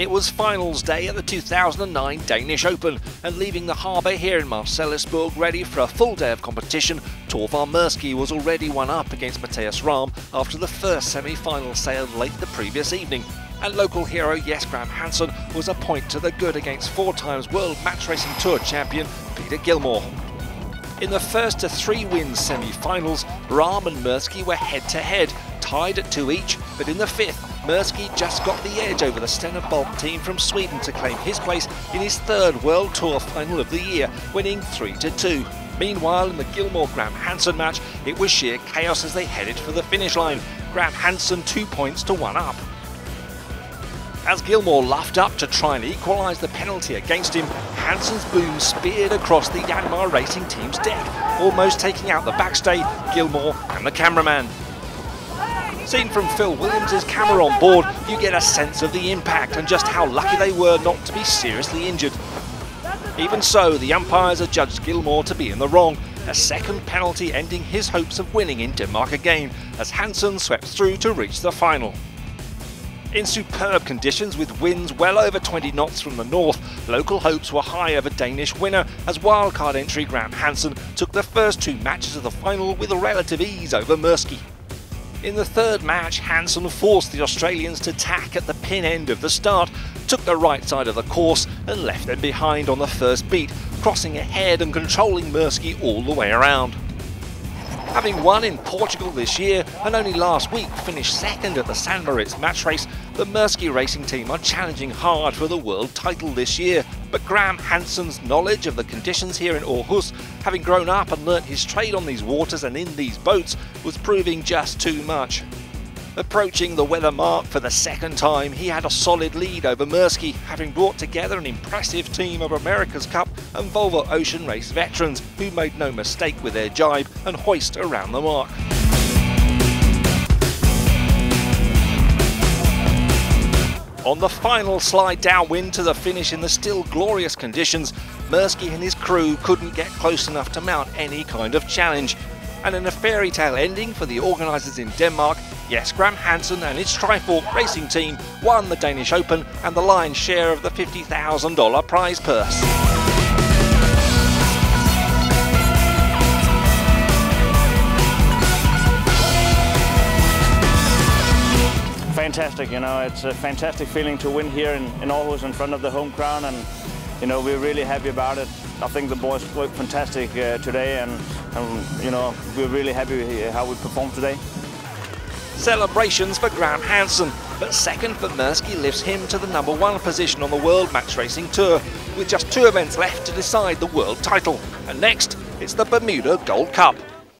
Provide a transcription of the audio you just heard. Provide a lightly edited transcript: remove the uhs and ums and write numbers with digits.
It was finals day at the 2009 Danish Open, and leaving the harbour here in Marselisborg ready for a full day of competition, Torvar Murski was already one up against Mathias Rahm after the first semi-final sailed late the previous evening. And local hero Graham Hansen was a point to the good against 4 times World Match Racing Tour champion Peter Gilmore. In the first of 3 wins semi-finals, Rahm and Murski were head-to-head, tied at 2 each, but in the 5th, Murski just got the edge over the Stena Bulk team from Sweden to claim his place in his 3rd World Tour final of the year, winning 3-2. Meanwhile, in the Gilmore-Graham Hansen match, it was sheer chaos as they headed for the finish line. Graham Hansen 2 points to 1 up. As Gilmore luffed up to try and equalise the penalty against him, Hansen's boom speared across the Yanmar Racing team's deck, almost taking out the backstay, Gilmore and the cameraman. Seen from Phil Williams' camera on board, you get a sense of the impact and just how lucky they were not to be seriously injured. Even so, the umpires adjudged Gilmore to be in the wrong, a second penalty ending his hopes of winning in Denmark again, as Hansen swept through to reach the final. In superb conditions with winds well over 20 knots from the north, local hopes were high of a Danish winner as wildcard entry Graham Hansen took the first 2 matches of the final with relative ease over Murski. In the 3rd match, Hansen forced the Australians to tack at the pin end of the start, took the right side of the course and left them behind on the first beat, crossing ahead and controlling Murski all the way around. Having won in Portugal this year and only last week finished 2nd at the San Moritz match race, the Murski racing team are challenging hard for the world title this year. But Graham Hansen's knowledge of the conditions here in Aarhus, having grown up and learnt his trade on these waters and in these boats, was proving just too much. Approaching the weather mark for the 2nd time, he had a solid lead over Murski, having brought together an impressive team of America's Cup and Volvo Ocean Race veterans who made no mistake with their jibe and hoist around the mark. On the final slide downwind to the finish in the still glorious conditions, Murski and his crew couldn't get close enough to mount any kind of challenge. And in a fairy tale ending for the organisers in Denmark, Graham Hansen and his Trifork racing team won the Danish Open and the lion's share of the $50,000 prize purse. Fantastic, it's a fantastic feeling to win here in Aarhus in front of the home crowd, and we're really happy about it. I think the boys worked fantastic today, and we're really happy how we performed today. Celebrations for Graham Hansen, but 2nd for Murski lifts him to the #1 position on the World Match Racing Tour, with just 2 events left to decide the world title. And next, it's the Bermuda Gold Cup.